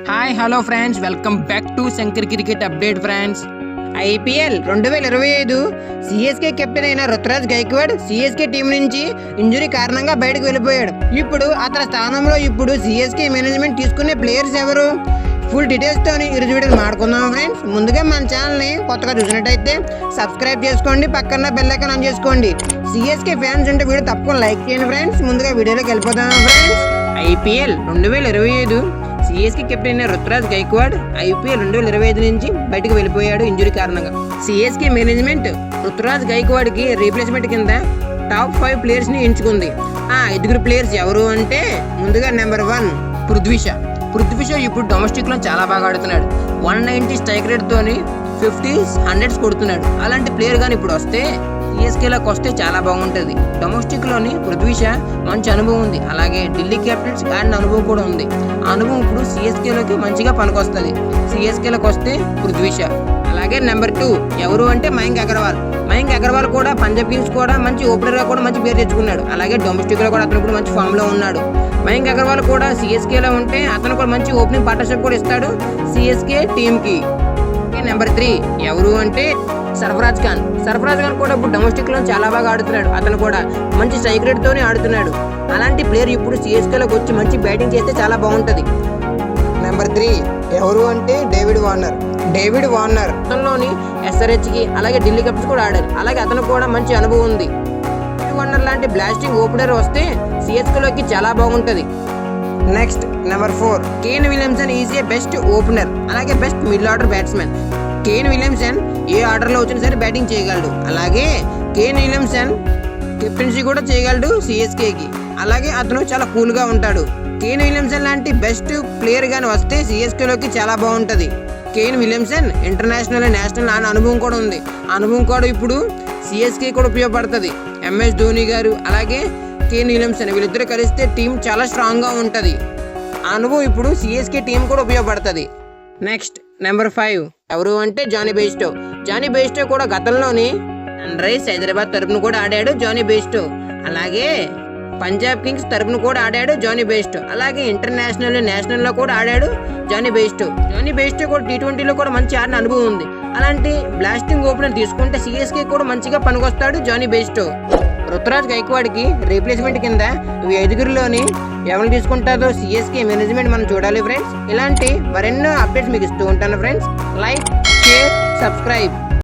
Hi hello friends, welcome back to Shankar cricket update friends. IPL 2025 CSK captain అయిన Ruturaj Gaikwad CSK team నుంచి injury కారణంగా బయటకు వెళ్ళిపోయాడు. ఇప్పుడు అతని స్థానంలో సిఎస్కే మేనేజ్మెంట్ తీసుకునే ప్లేయర్స్ ఎవరు? ఫుల్ డీటెయిల్స్ తోని ఈరోజు వీడియోలు మాట్లాడుకుందాం ఫ్రెండ్స్. ముందుగా మన ఛానల్ని కొత్తగా చూసినట్టయితే సబ్స్క్రైబ్ చేసుకోండి, పక్కన బెల్ ఐకాన్ ఆన్ చేసుకోండి. సిఎస్కే ఫ్యాన్స్ ఉంటే వీడియో తప్పకుండా లైక్ చేయండి ఫ్రెండ్స్. ముందుగా వీడియోలోకి వెళ్ళిపోతాం ఫ్రెండ్స్. ఐపీఎల్ 2025 సిఎస్కే కెప్టెన్ అయిన రుతురాజ్ గైక్వాడ్ ఐపీఎల్ 2025 నుంచి బయటకు వెళ్ళిపోయాడు ఇంజురీ కారణంగా. సిఎస్కే మేనేజ్మెంట్ రుతురాజ్ గైక్వాడ్ కి రీప్లేస్మెంట్ కింద టాప్ 5 ప్లేయర్స్ ని ఎంచుకుంది. ఆ 5 ప్లేయర్స్ ఎవరు అంటే, ముందుగా నెంబర్ 1 పృథ్వీ షా ఇప్పుడు డొమెస్టిక్ లో చాలా బాగా ఆడుతున్నాడు. 190 స్ట్రైక్ రేట్ తోని 50s 100s కొడుతున్నాడు. అలాంటి ప్లేయర్ గాని ఇప్పుడు వస్తే సిఎస్కేలోకి వస్తే చాలా బాగుంటుంది. డొమెస్టిక్ లోని పృథ్వీ షా మంచి అనుభవం ఉంది, అలాగే ఢిల్లీ క్యాపిటల్స్ ఆడిన అనుభవం కూడా ఉంది. ఆ అనుభవం ఇప్పుడు సిఎస్కేలోకి మంచిగా పనికొస్తుంది. సిఎస్కేలోకి వస్తే పృథ్వీ షా. అలాగే నెంబర్ 2 ఎవరు అంటే మయాంక్ అగర్వాల్ కూడా పంజాబ్ కింగ్స్ కూడా మంచి ఓపెనర్ గా కూడా మంచి పేరు తెచ్చుకున్నాడు. అలాగే డొమెస్టిక్ లో కూడా అతను కూడా మంచి ఫామ్ లో ఉన్నాడు. మయాంక్ అగర్వాల్ కూడా సిఎస్కేలో ఉంటే అతను కూడా మంచి ఓపెనింగ్ పార్ట్నర్షిప్ కూడా ఇస్తాడు సిఎస్కే టీమ్ కి. నెంబర్ 3 ఎవరు అంటే సర్ఫరాజ్ ఖాన్ కూడా ఇప్పుడు డొమెస్టిక్ లో చాలా బాగా ఆడుతున్నాడు. అతను కూడా మంచి స్ట్రైక్ రేట్ తోనే ఆడుతున్నాడు. అలాంటి ప్లేయర్ ఇప్పుడు సిఎస్కేలోకి వచ్చి మంచి బ్యాటింగ్ చేస్తే చాలా బాగుంటది. నెంబర్ 3 ఎవరు అంటే డేవిడ్ వార్నర్ అతనిలోని ఎస్ఆర్హెచ్ కి అలాగే ఢిల్లీ క్యాపిటల్స్ కూడా ఆడారు. అలాగే అతను కూడా మంచి అనుభవం ఉంది. డేవిడ్ వార్నర్ లాంటి బ్లాస్టింగ్ ఓపెనర్ వస్తే సిఎస్కేలోకి చాలా బాగుంటది. Next number 4 Kane Williamson is a best opener, అలాగే best middle order batsmen. Kane Williamson ఏ ఆర్డర్లో వచ్చినా సరే బ్యాటింగ్ చేయగలడు. అలాగే కేన్ విలియమ్సన్ కెప్టెన్సీ కూడా చేయగలడు సిఎస్కేకి. అలాగే అతను చాలా కూల్గా ఉంటాడు. కేన్ విలియమ్సన్ లాంటి బెస్ట్ ప్లేయర్ గాని వస్తే సిఎస్కేలోకి చాలా బాగుంటుంది. కేన్ విలియమ్సన్ ఇంటర్నేషనల్ నేషనల్ అనే అనుభవం కూడా ఉంది. అనుభవం కూడా ఇప్పుడు సిఎస్కే కూడా ఉపయోగపడుతుంది. ఎంఎస్ ధోని గారు అలాగే కేన్ విలియమ్సన్ వీళ్ళిద్దరు కలిస్తే టీం చాలా స్ట్రాంగ్గా ఉంటుంది. ఆ అనుభవం ఇప్పుడు సిఎస్కే టీం కూడా ఉపయోగపడుతుంది. నెక్స్ట్ నెంబర్ 5 ఎవరు అంటే జానీ బెయిస్టో కూడా గతంలోని సన్ రైజ్ హైదరాబాద్ తరపున కూడా ఆడాడు జానీ బెయిస్టో. అలాగే పంజాబ్ కింగ్స్ తరపున కూడా ఆడాడు జానీ బెయిస్టో. అలాగే ఇంటర్నేషనల్ నేషనల్ లో కూడా ఆడాడు జానీ బెయిస్టో కూడా T20లో కూడా మంచి ఆడిన అనుభవం ఉంది. అలాంటి బ్లాస్టింగ్ ఓపెనర్ తీసుకుంటే సిఎస్కే కూడా మంచిగా పనికొస్తాడు జానీ బెయిస్టో. రుతురాజ్ గైక్వాడ్ కి రీప్లేస్మెంట్ కింద ఈ 5లోని ఎవరు తీసుకుంటారో సిఎస్కే మేనేజ్మెంట్ మనం చూడాలి ఫ్రెండ్స్. ఇలాంటి మరెన్నో అప్డేట్స్ మీకు ఇస్తూ ఉంటాను ఫ్రెండ్స్. Like, share, subscribe.